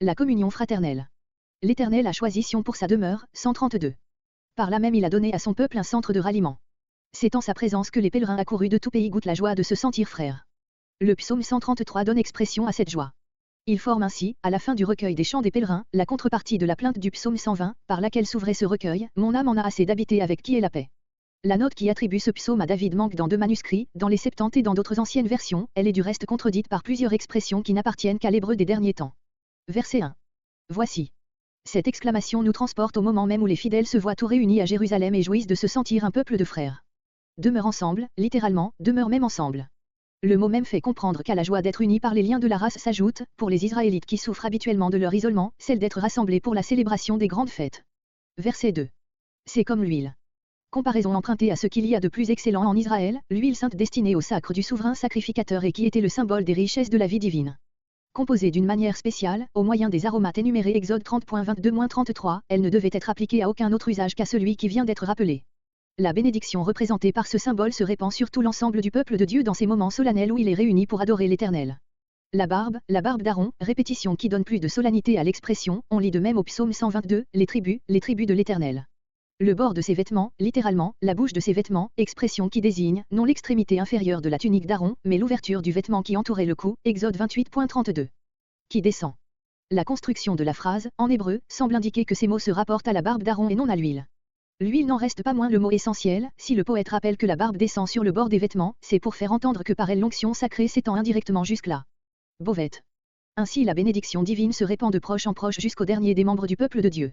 La communion fraternelle. L'Éternel a choisi Sion pour sa demeure, 132. Par là même il a donné à son peuple un centre de ralliement. C'est en sa présence que les pèlerins accourus de tout pays goûtent la joie de se sentir frères. Le psaume 133 donne expression à cette joie. Il forme ainsi, à la fin du recueil des chants des pèlerins, la contrepartie de la plainte du psaume 120, par laquelle s'ouvrait ce recueil, « Mon âme en a assez d'habiter avec qui est la paix ». La note qui attribue ce psaume à David manque dans 2 manuscrits, dans les Septante et dans d'autres anciennes versions, elle est du reste contredite par plusieurs expressions qui n'appartiennent qu'à l'hébreu des derniers temps. Verset 1. Voici. Cette exclamation nous transporte au moment même où les fidèles se voient tout réunis à Jérusalem et jouissent de se sentir un peuple de frères. Demeure ensemble, littéralement, demeure même ensemble. Le mot même fait comprendre qu'à la joie d'être unis par les liens de la race s'ajoute, pour les Israélites qui souffrent habituellement de leur isolement, celle d'être rassemblés pour la célébration des grandes fêtes. Verset 2. C'est comme l'huile. Comparaison empruntée à ce qu'il y a de plus excellent en Israël, l'huile sainte destinée au sacre du souverain sacrificateur et qui était le symbole des richesses de la vie divine. Composée d'une manière spéciale, au moyen des aromates énumérés Exode 30.22-33, elle ne devait être appliquée à aucun autre usage qu'à celui qui vient d'être rappelé. La bénédiction représentée par ce symbole se répand sur tout l'ensemble du peuple de Dieu dans ces moments solennels où il est réuni pour adorer l'Éternel. La barbe d'Aaron, répétition qui donne plus de solennité à l'expression, on lit de même au psaume 122, les tribus de l'Éternel. Le bord de ses vêtements, littéralement, la bouche de ses vêtements, expression qui désigne, non l'extrémité inférieure de la tunique d'Aaron, mais l'ouverture du vêtement qui entourait le cou, Exode 28.32. Qui descend. La construction de la phrase, en hébreu, semble indiquer que ces mots se rapportent à la barbe d'Aaron et non à l'huile. L'huile n'en reste pas moins le mot essentiel, si le poète rappelle que la barbe descend sur le bord des vêtements, c'est pour faire entendre que par elle l'onction sacrée s'étend indirectement jusque-là. Bovette. Ainsi la bénédiction divine se répand de proche en proche jusqu'au dernier des membres du peuple de Dieu.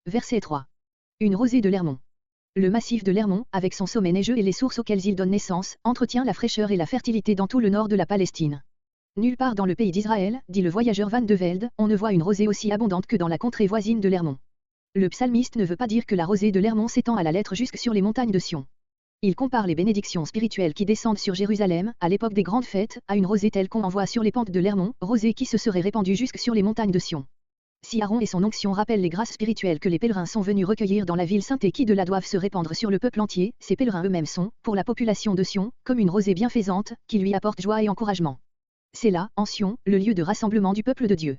Verset 3. Une rosée de l'Hermon. Le massif de l'Hermon, avec son sommet neigeux et les sources auxquelles il donne naissance, entretient la fraîcheur et la fertilité dans tout le nord de la Palestine. Nulle part dans le pays d'Israël, dit le voyageur Van de Velde, on ne voit une rosée aussi abondante que dans la contrée voisine de l'Hermon. Le psalmiste ne veut pas dire que la rosée de l'Hermon s'étend à la lettre jusque sur les montagnes de Sion. Il compare les bénédictions spirituelles qui descendent sur Jérusalem, à l'époque des grandes fêtes, à une rosée telle qu'on en voit sur les pentes de l'Hermon, rosée qui se serait répandue jusque sur les montagnes de Sion. Si Aaron et son onction rappellent les grâces spirituelles que les pèlerins sont venus recueillir dans la ville sainte et qui de là doivent se répandre sur le peuple entier, ces pèlerins eux-mêmes sont, pour la population de Sion, comme une rosée bienfaisante, qui lui apporte joie et encouragement. C'est là, en Sion, le lieu de rassemblement du peuple de Dieu.